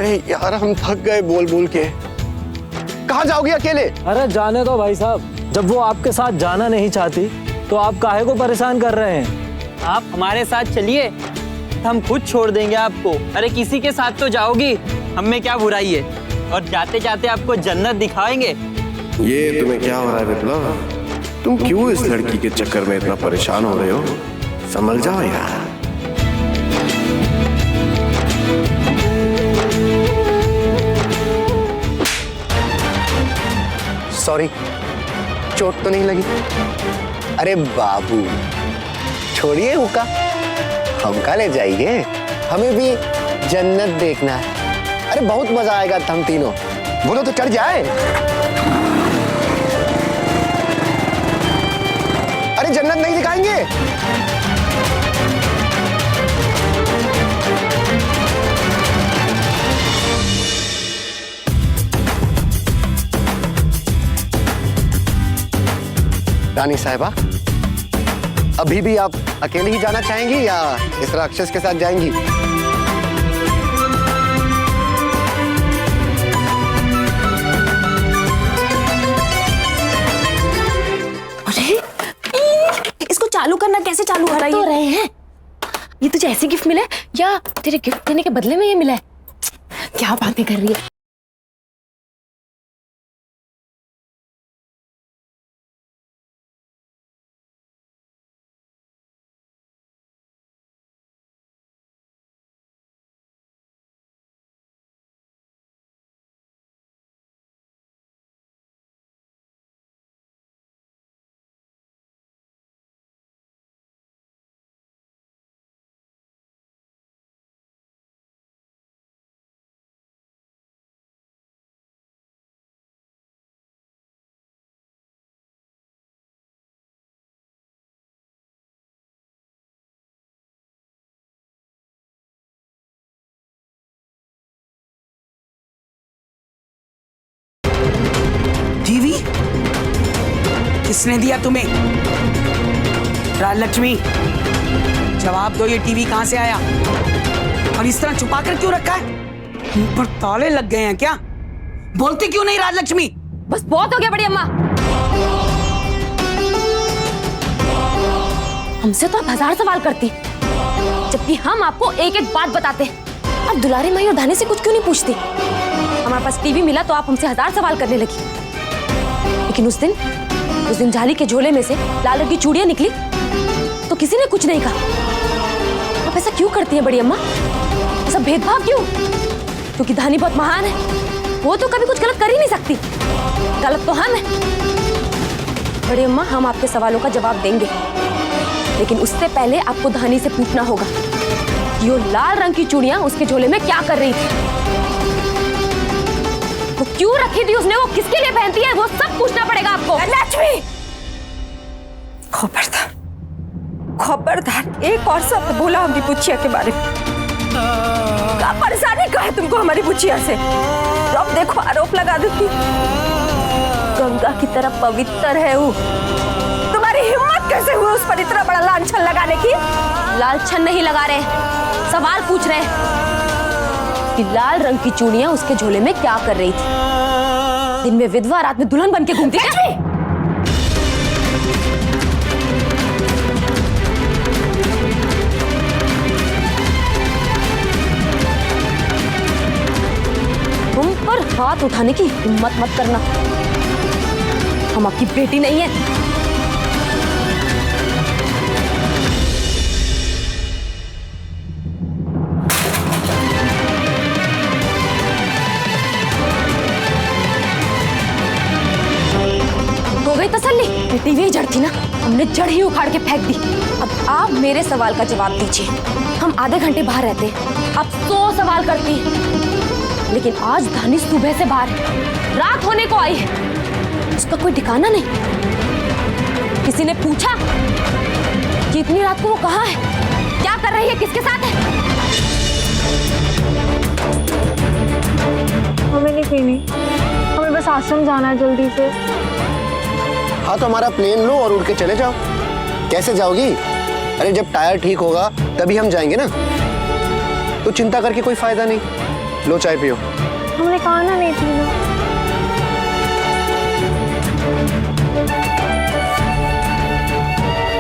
अरे यार हम थक गए बोल बोल के। कहाँ जाओगी अकेले? अरे जाने दो भाई साहब, जब वो आपके साथ जाना नहीं चाहती तो आप काहे को परेशान कर रहे हैं? आप हमारे साथ चलिए, हम खुद छोड़ देंगे आपको। अरे किसी के साथ तो जाओगी, हम में क्या बुराई है, और जाते जाते आपको जन्नत दिखाएंगे। ये तुम्हें क्या हो रहा है विप्लव? तुम क्यों इस लड़की के चक्कर में इतना परेशान हो रहे हो? संभल जाओ यार। सॉरी, चोट तो नहीं लगी? अरे बाबू छोड़िए हुक्का, हम का ले जाइए, हमें भी जन्नत देखना है। अरे बहुत मजा आएगा हम तीनों, बोलो तो चढ़ जाए। अरे जन्नत नहीं दिखाएंगे? रानी साहिबा, अभी भी आप अकेले ही जाना चाहेंगी या इस राक्षस के साथ जाएंगी? अरे इसको चालू करना कैसे चालू हो रहा है? तो रहे हैं। ये तुझे ऐसे गिफ्ट मिला है या तेरे गिफ्ट देने के बदले में ये मिला है? क्या बातें कर रही है? टीवी किसने दिया तुम्हें? राजलक्ष्मी, जवाब दो, ये टीवी कहां से आया और इस तरह छुपा कर क्यों रखा है? मुंह पर ताले लग गए हैं क्या? बोलती क्यों नहीं राजलक्ष्मी? बस बहुत हो गया बड़ी अम्मा। हमसे तो आप 1000 सवाल करती, जबकि हम आपको एक एक बात बताते। आप दुलारी माई और धानी से कुछ क्यों नहीं पूछती? हमारे पास टीवी मिला तो आप हमसे 1000 सवाल करने लगी। लेकिन उस दिन जाली के झोले में से लाल रंग की चूड़ियां निकली तो किसी ने कुछ नहीं कहा। आप ऐसा क्यों करती हैं बड़ी अम्मा? ऐसा भेदभाव क्यों? क्योंकि धानी बहुत महान है, वो तो कभी कुछ गलत कर ही नहीं सकती। गलत तो हम हैं। बड़ी अम्मा, हम आपके सवालों का जवाब देंगे, लेकिन उससे पहले आपको धानी से पूछना होगा कि वो लाल रंग की चूड़ियां उसके झोले में क्या कर रही थी, वो क्यों रखी थी उसने, वो किसके लिए पहनती है, वो सब पूछना पड़ेगा आपको। लक्ष्मी, खबरदार खबरदार, एक और शब्द बोला हमारी बुचिया के बारे में। क्या परेशानी का है तुमको हमारी बुचिया से? अब देखो आरोप लगा देती। गंगा की तरह पवित्र है वो, तुम्हारी हिम्मत कैसे हुई उस पर इतना बड़ा लांछन लगाने की? लालछन नहीं लगा रहे, सवाल पूछ रहे हैं कि लाल रंग की चूड़ियां उसके झोले में क्या कर रही थी। दिन में विधवा, रात में दुल्हन बन के घूमती है। तुम पर हाथ उठाने की हिम्मत मत करना, हम आपकी बेटी नहीं है। तसल्ली, टीवी जड़ थी ना, हमने जड़ ही उखाड़ के फेंक दी। अब आप मेरे सवाल का जवाब दीजिए। हम आधे घंटे बाहर रहते हैं, आप 100 सवाल करती हैं, लेकिन आज धानी सुबह से बाहर है, रात होने को आई है, उसका कोई ठिकाना नहीं। किसी ने पूछा कि इतनी रात को वो कहाँ है, क्या कर रही है, किसके साथ है? हमें नहीं पीनी, हमें बस आश्रम जाना है जल्दी से। हाँ तो हमारा प्लेन लो और उड़ के चले जाओ। कैसे जाओगी? अरे जब टायर ठीक होगा तभी हम जाएंगे ना, तो चिंता करके कोई फायदा नहीं। लो चाय पियो। हमने कहा ना नहीं पीना।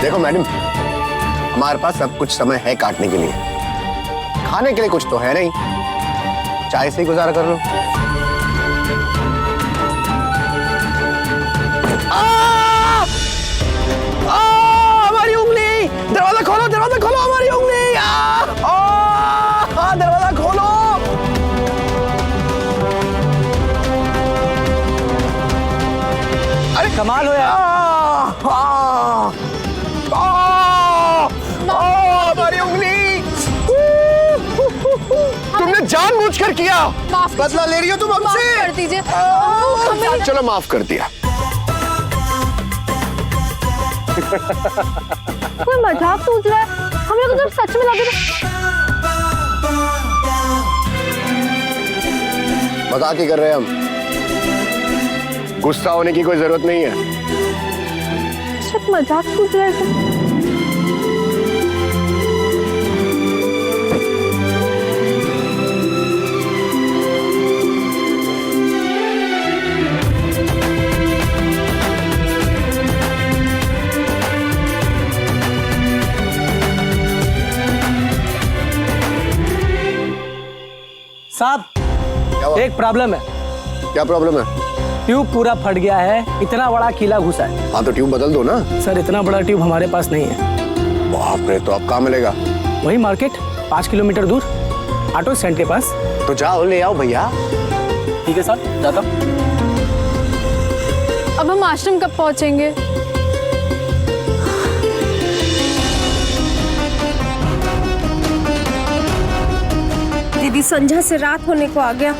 देखो मैडम, हमारे पास सब कुछ समय है काटने के लिए, खाने के लिए कुछ तो है नहीं, चाय से ही गुजारा कर लो। हमारी उंगली, दरवाजा खोलो, दरवाजा खोलो, हमारी उंगली। दरवाजा खोलो। अरे कमाल हो यार। हमारी उंगली। तुमने जानबूझकर किया। बदला ले रही हो तुम हमसे। कर दीजिए। चलो माफ कर दिया। कोई मजाक सोच रहा है, हम लोग तो सच में लगे। मजाक ही कर रहे हैं हम, गुस्सा होने की कोई जरूरत नहीं है। सिर्फ मजाक सोच रहा है। साहब हुआ? एक प्रॉब्लम है, क्या प्रॉब्लम है? ट्यूब पूरा फट गया है, इतना बड़ा कीला घुसा है। हाँ तो ट्यूब बदल दो ना। सर इतना बड़ा ट्यूब हमारे पास नहीं है। बाप रे, तो अब कहाँ मिलेगा? वही मार्केट 5 किलोमीटर दूर ऑटो स्टैंड के पास। तो जाओ ले आओ भैया। ठीक है सर, जाता हूँ। अब हम आश्रम कब पहुंचेंगे? दीदी संध्या से रात होने को आ गया,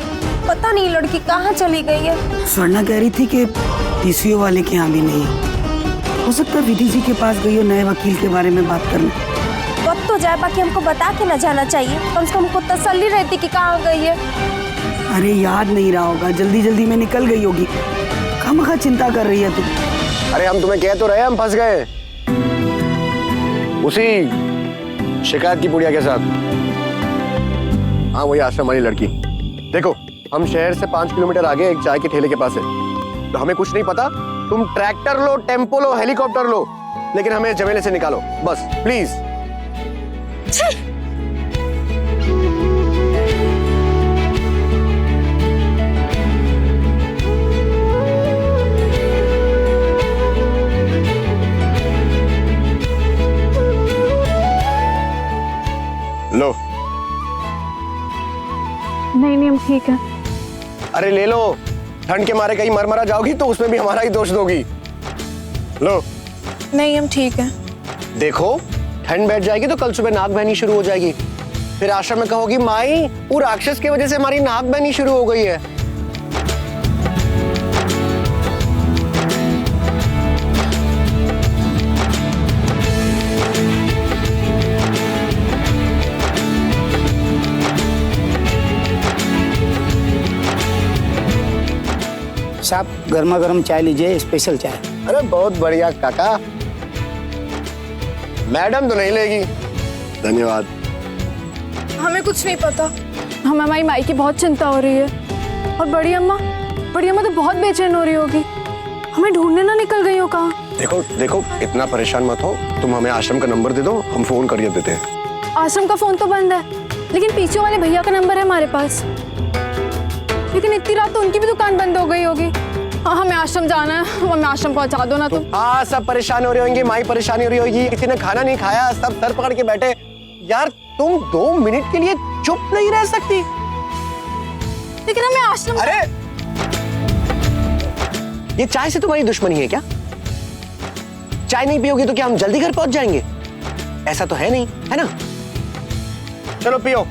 पता नहीं लड़की कहाँ चली गई है। स्वर्णा कह रही थी कि पीसीओ वाले के यहाँ भी नहीं है। हो सकता है विधि जी के पास गई हो नए वकील के बारे में बात करने। वक्त तो जाए, बाकी हमको बता के न जाना चाहिए, कम से कम हमको तसल्ली रहती कि कहाँ गई है। अरे याद नहीं रहा होगा, जल्दी जल्दी में निकल गई होगी। खामखा चिंता कर रही है तू। अरे हम तुम्हें कह तो रहे, हम फंस गए उसी शिकायत की पुड़िया के साथ। हाँ वही आश्रम वाली लड़की। देखो हम शहर से 5 किलोमीटर आगे एक चाय के ठेले के पास है, तो हमें कुछ नहीं पता। तुम ट्रैक्टर लो, टेम्पो लो, हेलीकॉप्टर लो, लेकिन हमें जमेले से निकालो बस प्लीज। लो। नहीं हम ठीक है। अरे ले लो, ठंड के मारे कहीं मर मरा जाओगी तो उसमें भी हमारा ही दोष दोगी। लो। नहीं हम ठीक है। देखो ठंड बैठ जाएगी तो कल सुबह नाक बहनी शुरू हो जाएगी, फिर आश्रम में कहोगी माई वो राक्षस की वजह से हमारी नाक बहनी शुरू हो गई है। साहब गर्मा गर्म चाय लीजिए, स्पेशल चाय। अरे बहुत बढ़िया काका। मैडम तो नहीं लेगी, धन्यवाद। हमें कुछ नहीं पता, हमें हमारी माई की बहुत चिंता हो रही है, और बड़ी अम्मा तो बहुत बेचैन हो रही होगी। हमें ढूंढने ना निकल गई हो कहाँ। देखो देखो इतना परेशान मत हो, तुम हमें आश्रम का नंबर दे दो, हम फोन कर देते हैं। आश्रम का फोन तो बंद है, लेकिन पीछे वाले भैया का नंबर है हमारे पास। लेकिन इतनी रात तो उनकी भी दुकान बंद हो गई होगी। हाँ हमें आश्रम जाना है, हमें आश्रम पहुंचा दो ना तुम। हाँ सब परेशान हो रहे होंगे, माई परेशानी हो रही होगी, किसी ने खाना नहीं खाया, सब सर पकड़ के बैठे। यार तुम 2 मिनट के लिए चुप नहीं रह सकती? लेकिन हमें आश्रम। अरे ये चाय से तुम्हारी दुश्मनी है क्या? चाय नहीं पियोगी तो क्या हम जल्दी घर पहुंच जाएंगे? ऐसा तो है नहीं, है ना? चलो पियो।